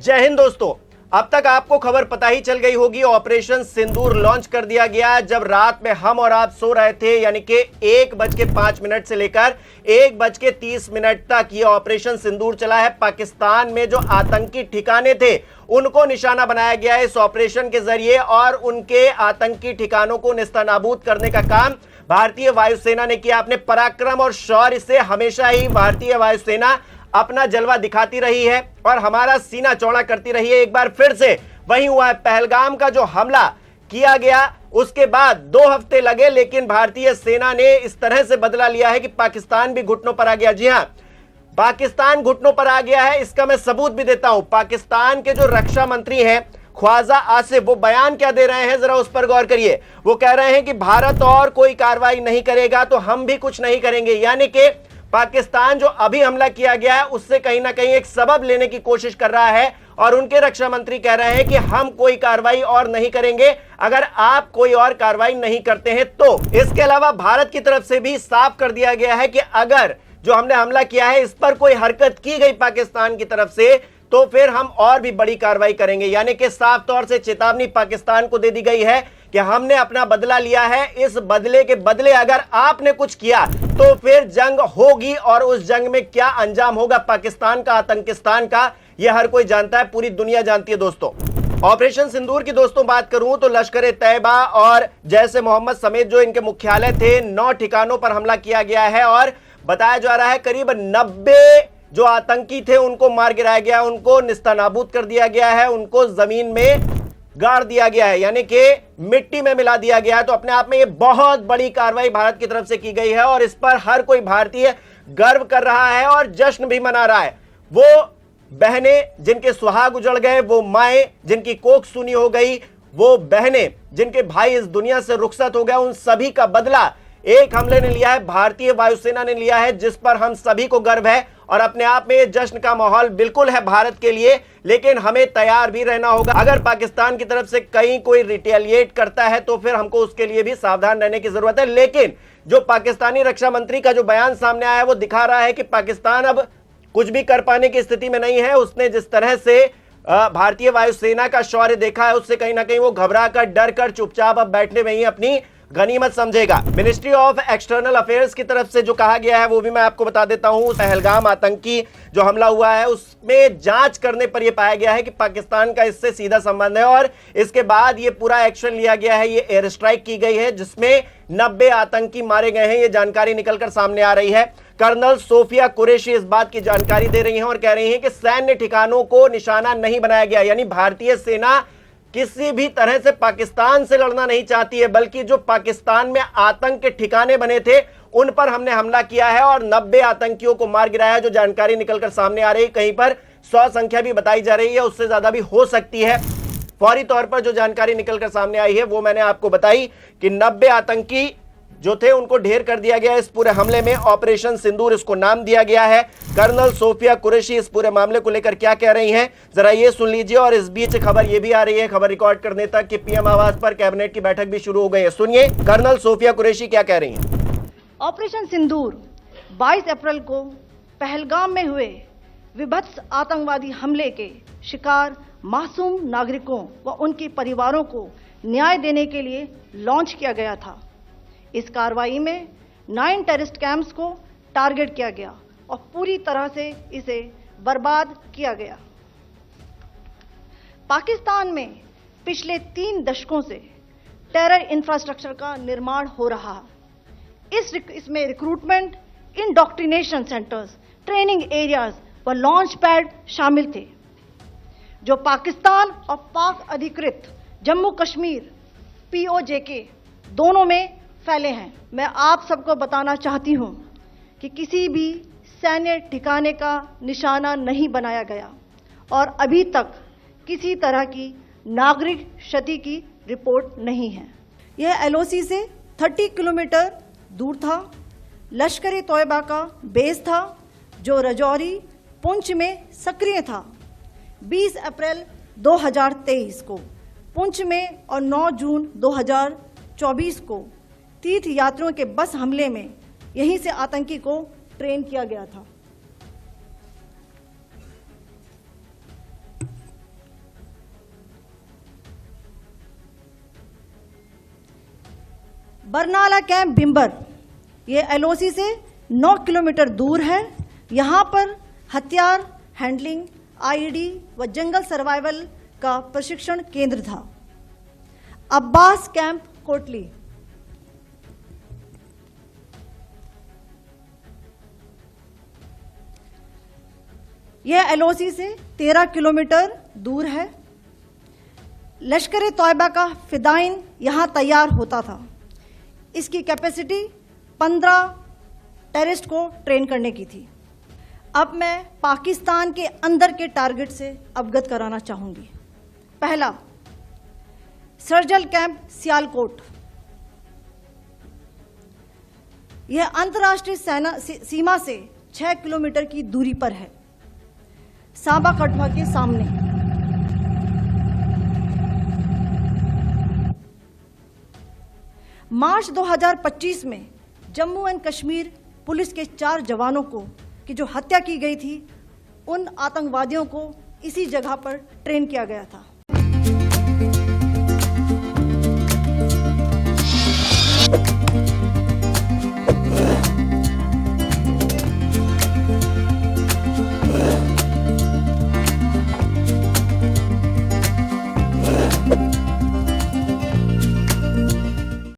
जय हिंद दोस्तों। अब तक आपको खबर पता ही चल गई होगी, ऑपरेशन सिंदूर लॉन्च कर दिया गया। जब रात में हम और आप सो रहे थे, यानी कि 1:05 से लेकर 1:30 तक ये ऑपरेशन सिंदूर चला है। पाकिस्तान में जो आतंकी ठिकाने थे उनको निशाना बनाया गया है इस ऑपरेशन के जरिए, और उनके आतंकी ठिकानों को नेस्तनाबूद करने का काम भारतीय वायुसेना ने किया। अपने पराक्रम और शौर्य से हमेशा ही भारतीय वायुसेना अपना जलवा दिखाती रही है और हमारा सीना चौड़ा करती रही है। एक बार फिर से वही हुआ है। पहलगाम का जो हमला किया गया उसके बाद 2 हफ्ते लगे, लेकिन भारतीय सेना ने इस तरह से बदला लिया है कि पाकिस्तान भी घुटनों पर आ गया। जी हां, पाकिस्तान घुटनों पर आ गया है। इसका मैं सबूत भी देता हूं। पाकिस्तान के जो रक्षा मंत्री हैं ख्वाजा आसिफ, वो बयान क्या दे रहे हैं, जरा उस पर गौर करिए। वो कह रहे हैं कि भारत और कोई कार्रवाई नहीं करेगा तो हम भी कुछ नहीं करेंगे। यानी कि पाकिस्तान जो अभी हमला किया गया है उससे कहीं ना कहीं एक सबब लेने की कोशिश कर रहा है, और उनके रक्षा मंत्री कह रहे हैं कि हम कोई कार्रवाई और नहीं करेंगे अगर आप कोई और कार्रवाई नहीं करते हैं तो। इसके अलावा भारत की तरफ से भी साफ कर दिया गया है कि अगर जो हमने हमला किया है इस पर कोई हरकत की गई पाकिस्तान की तरफ से तो फिर हम और भी बड़ी कार्रवाई करेंगे। यानी कि साफ तौर से चेतावनी पाकिस्तान को दे दी गई है कि हमने अपना बदला लिया है। इस बदले के बदले अगर आपने कुछ किया तो फिर जंग होगी, और उस जंग में क्या अंजाम होगा पाकिस्तान का, आतंकिस्तान का, यह हर कोई जानता है, पूरी दुनिया जानती है। दोस्तों, ऑपरेशन सिंदूर की दोस्तों बात करूं तो लश्कर ए तैयबा और जैश ए मोहम्मद समेत जो इनके मुख्यालय थे 9 ठिकानों पर हमला किया गया है, और बताया जा रहा है करीब 90 जो आतंकी थे उनको मार गिराया गया, उनको निस्तानाबूद कर दिया गया है, उनको जमीन में गाड़ दिया गया है, यानी कि मिट्टी में मिला दिया गया है। तो अपने आप में यह बहुत बड़ी कार्रवाई भारत की तरफ से की गई है, और इस पर हर कोई भारतीय गर्व कर रहा है और जश्न भी मना रहा है। वो बहनें जिनके सुहाग उजड़ गए, वो माएं जिनकी कोख सूनी हो गई, वो बहनें जिनके भाई इस दुनिया से रुखसत हो गए, उन सभी का बदला एक हमले ने लिया है, भारतीय वायुसेना ने लिया है, जिस पर हम सभी को गर्व है। और अपने आप में जश्न का माहौल बिल्कुल है भारत के लिए, लेकिन हमें तैयार भी रहना होगा। अगर पाकिस्तान की तरफ से कहीं कोई रिटेलिएट करता है तो फिर हमको उसके लिए भी सावधान रहने की जरूरत है। लेकिन जो पाकिस्तानी रक्षा मंत्री का जो बयान सामने आया है वो दिखा रहा है कि पाकिस्तान अब कुछ भी कर पाने की स्थिति में नहीं है। उसने जिस तरह से भारतीय वायुसेना का शौर्य देखा है उससे कहीं ना कहीं वो घबरा कर, डर कर चुपचाप अब बैठने में ही अपनी गनीमत समझेगा। मिनिस्ट्री ऑफ एक्सटर्नल अफेयर्स की तरफ से जो कहा गया है वो भी मैं आपको बता देता हूं। पहलगाम आतंकी जो हमला हुआ है उसमें जांच करने पर यह पाया गया है कि पाकिस्तान का इससे सीधा संबंध है, और इसके बाद ये पूरा एक्शन लिया गया है। ये एयर स्ट्राइक की गई है जिसमें 90 आतंकी मारे गए हैं। ये जानकारी निकलकर सामने आ रही है। कर्नल सोफिया कुरैशी इस बात की जानकारी दे रही हैं और कह रही हैं कि सैन्य ठिकानों को निशाना नहीं बनाया गया, यानी भारतीय सेना किसी भी तरह से पाकिस्तान से लड़ना नहीं चाहती है, बल्कि जो पाकिस्तान में आतंक के ठिकाने बने थे उन पर हमने हमला किया है और 90 आतंकियों को मार गिराया है। जो जानकारी निकलकर सामने आ रही है, कहीं पर 100 संख्या भी बताई जा रही है, उससे ज्यादा भी हो सकती है। फौरी तौर पर जो जानकारी निकलकर सामने आई है वो मैंने आपको बताई कि 90 आतंकी जो थे उनको ढेर कर दिया गया। इस पूरे हमले में ऑपरेशन सिंदूर इसको नाम दिया गया है। कर्नल सोफिया कुरैशी इस पूरे मामले को लेकर क्या कह रही हैं, जरा ये सुन लीजिए। और इस बीच खबर ये भी आ रही है, खबर रिकॉर्ड करने तक कि पीएम आवास पर कैबिनेट की बैठक भी शुरू हो गई है। सुनिए कर्नल सोफिया कुरैशी क्या कह रही हैं। ऑपरेशन सिंदूर 22 अप्रैल को पहलगाम में हुए विभत्स आतंकवादी हमले के शिकार मासूम नागरिकों व उनके परिवारों को न्याय देने के लिए लॉन्च किया गया था। इस कार्रवाई में 9 टेररिस्ट कैंप्स को टारगेट किया गया और पूरी तरह से इसे बर्बाद किया गया। पाकिस्तान में पिछले 3 दशकों से टेरर इंफ्रास्ट्रक्चर का निर्माण हो रहा है। इसमें recruitment, indoctrination centres, training areas व लॉन्च पैड शामिल थे, जो पाकिस्तान और पाक अधिकृत जम्मू कश्मीर POJK दोनों में फैले हैं। मैं आप सबको बताना चाहती हूं कि किसी भी सैन्य ठिकाने का निशाना नहीं बनाया गया और अभी तक किसी तरह की नागरिक क्षति की रिपोर्ट नहीं है। यह LOC से 30 किलोमीटर दूर था। लश्कर ए तैयबा का बेस था जो रजौरी, पुंछ में सक्रिय था। 20 अप्रैल 2023 को पुंछ में और 9 जून 2024 को तीर्थ यात्रियों के बस हमले में यहीं से आतंकी को ट्रेन किया गया था। बरनाला कैंप भिम्बर, ये एलओसी से 9 किलोमीटर दूर है। यहाँ पर हथियार हैंडलिंग, आईईडी व जंगल सर्वाइवल का प्रशिक्षण केंद्र था। अब्बास कैंप कोटली, यह एलओसी से 13 किलोमीटर दूर है। लश्कर तौयबा का फिदाइन यहाँ तैयार होता था। इसकी कैपेसिटी 15 टेररिस्ट को ट्रेन करने की थी। अब मैं पाकिस्तान के अंदर के टारगेट से अवगत कराना चाहूँगी। पहला, सर्जल कैंप सियालकोट, यह अंतर्राष्ट्रीय सीमा से 6 किलोमीटर की दूरी पर है, सांबा कठुआ के सामने। मार्च 2025 में जम्मू एंड कश्मीर पुलिस के 4 जवानों की जो हत्या की गई थी, उन आतंकवादियों को इसी जगह पर ट्रेन किया गया था।